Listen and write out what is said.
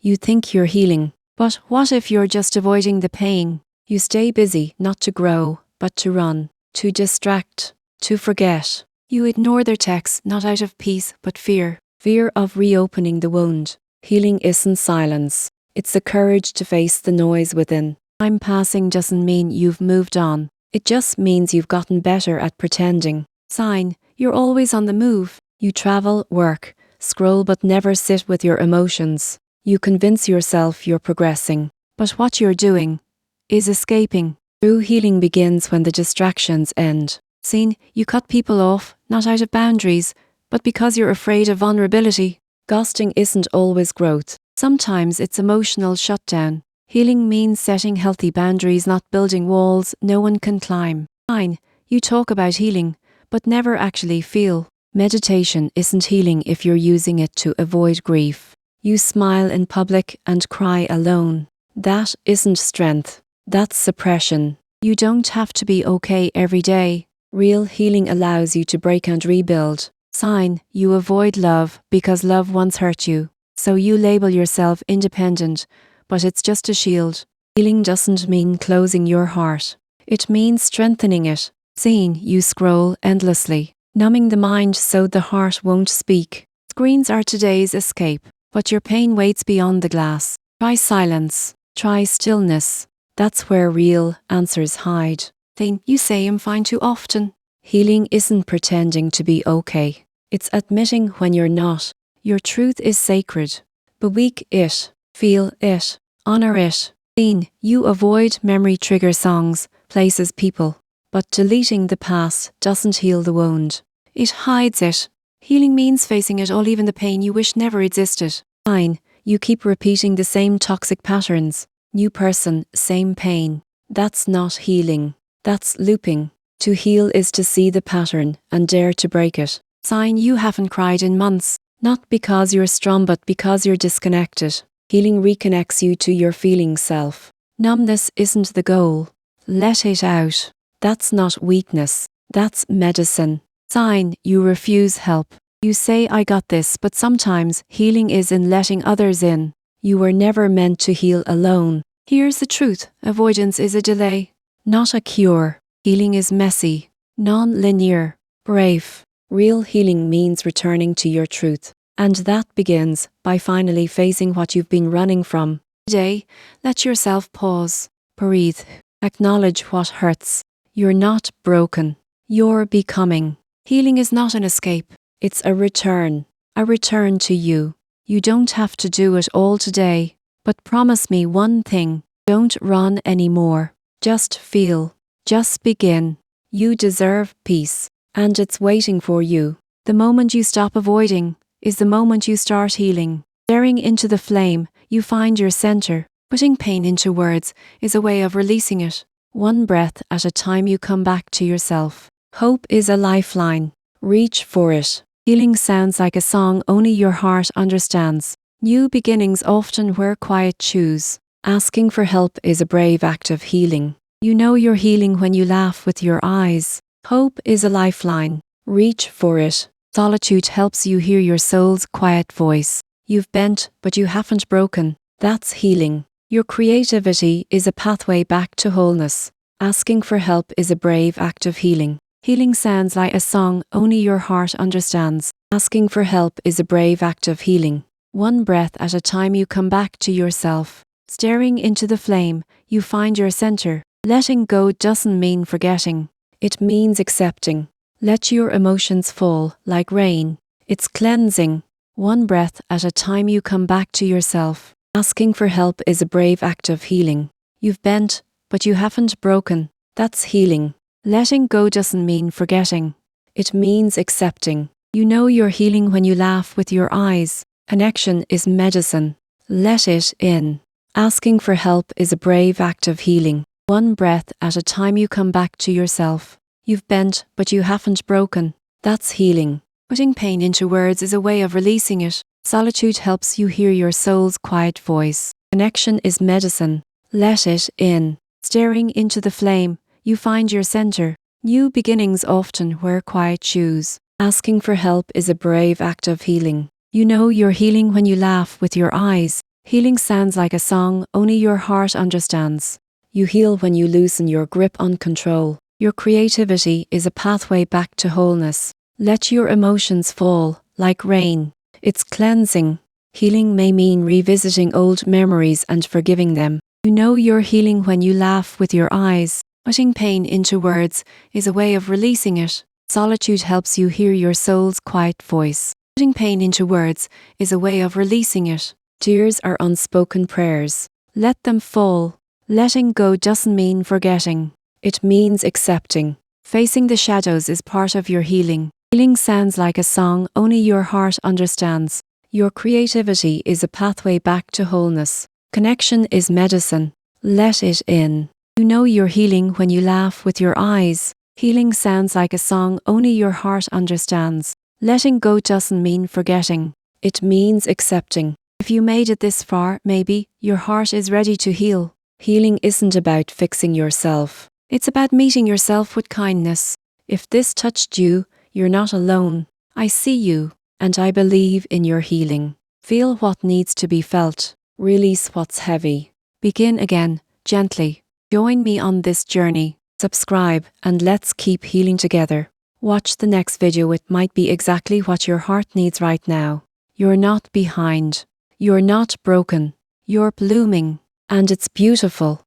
You think you're healing. But what if you're just avoiding the pain? You stay busy, not to grow, but to run, to distract, to forget. You ignore their texts, not out of peace, but fear. Fear of reopening the wound. Healing isn't silence. It's the courage to face the noise within. Time passing doesn't mean you've moved on. It just means you've gotten better at pretending. Sign, you're always on the move. You travel, work, scroll, but never sit with your emotions. You convince yourself you're progressing, but what you're doing is escaping. True healing begins when the distractions end. Seen, you cut people off, not out of boundaries, but because you're afraid of vulnerability. Ghosting isn't always growth. Sometimes it's emotional shutdown. Healing means setting healthy boundaries, not building walls no one can climb. Fine, you talk about healing, but never actually feel. Meditation isn't healing if you're using it to avoid grief. You smile in public and cry alone. That isn't strength. That's suppression. You don't have to be okay every day. Real healing allows you to break and rebuild. Sign, you avoid love because love once hurt you. So you label yourself independent, but it's just a shield. Healing doesn't mean closing your heart. It means strengthening it. Seen, you scroll endlessly, numbing the mind so the heart won't speak. Screens are today's escape, but your pain waits beyond the glass. Try silence. Try stillness. That's where real answers hide. Thing you say I'm fine too often. Healing isn't pretending to be okay. It's admitting when you're not. Your truth is sacred. Bewake it. Feel it. Honor it. Seen, you avoid memory trigger songs, places, people. But deleting the past doesn't heal the wound. It hides it. Healing means facing it all, even the pain you wish never existed. Fine, you keep repeating the same toxic patterns. New person, same pain. That's not healing. That's looping. To heal is to see the pattern and dare to break it. Sign, you haven't cried in months. Not because you're strong, but because you're disconnected. Healing reconnects you to your feeling self. Numbness isn't the goal. Let it out. That's not weakness. That's medicine. Sign, you refuse help. You say I got this, but sometimes healing is in letting others in. You were never meant to heal alone. Here's the truth. Avoidance is a delay, not a cure. Healing is messy, non-linear, brave. Real healing means returning to your truth. And that begins by finally facing what you've been running from. Today, let yourself pause, breathe, acknowledge what hurts. You're not broken. You're becoming. Healing is not an escape. It's a return to you. You don't have to do it all today, but promise me one thing. Don't run anymore. Just feel. Just begin. You deserve peace, and it's waiting for you. The moment you stop avoiding is the moment you start healing. Staring into the flame, you find your center. Putting pain into words is a way of releasing it. One breath at a time you come back to yourself. Hope is a lifeline. Reach for it. Healing sounds like a song only your heart understands. New beginnings often wear quiet shoes. Asking for help is a brave act of healing. You know you're healing when you laugh with your eyes. Hope is a lifeline. Reach for it. Solitude helps you hear your soul's quiet voice. You've bent, but you haven't broken. That's healing. Your creativity is a pathway back to wholeness. Asking for help is a brave act of healing. Healing sounds like a song only your heart understands. Asking for help is a brave act of healing. One breath at a time you come back to yourself. Staring into the flame, you find your center. Letting go doesn't mean forgetting. It means accepting. Let your emotions fall like rain. It's cleansing. One breath at a time you come back to yourself. Asking for help is a brave act of healing. You've bent, but you haven't broken. That's healing. Letting go doesn't mean forgetting. It means accepting. You know you're healing when you laugh with your eyes. Connection is medicine. Let it in. Asking for help is a brave act of healing. One breath at a time you come back to yourself. You've bent, but you haven't broken. That's healing. Putting pain into words is a way of releasing it. Solitude helps you hear your soul's quiet voice. Connection is medicine. Let it in. Staring into the flame, you find your center. New beginnings often wear quiet shoes. Asking for help is a brave act of healing. You know you're healing when you laugh with your eyes. Healing sounds like a song only your heart understands. You heal when you loosen your grip on control. Your creativity is a pathway back to wholeness. Let your emotions fall, like rain. It's cleansing. Healing may mean revisiting old memories and forgiving them. You know you're healing when you laugh with your eyes. Putting pain into words is a way of releasing it. Solitude helps you hear your soul's quiet voice. Putting pain into words is a way of releasing it. Tears are unspoken prayers. Let them fall. Letting go doesn't mean forgetting. It means accepting. Facing the shadows is part of your healing. Healing sounds like a song only your heart understands. Your creativity is a pathway back to wholeness. Connection is medicine. Let it in. You know you're healing when you laugh with your eyes. Healing sounds like a song only your heart understands. Letting go doesn't mean forgetting. It means accepting. If you made it this far, maybe your heart is ready to heal. Healing isn't about fixing yourself. It's about meeting yourself with kindness. If this touched you, you're not alone. I see you, and I believe in your healing. Feel what needs to be felt. Release what's heavy. Begin again, gently. Join me on this journey. Subscribe, and let's keep healing together. Watch the next video. It might be exactly what your heart needs right now. You're not behind. You're not broken. You're blooming. And it's beautiful.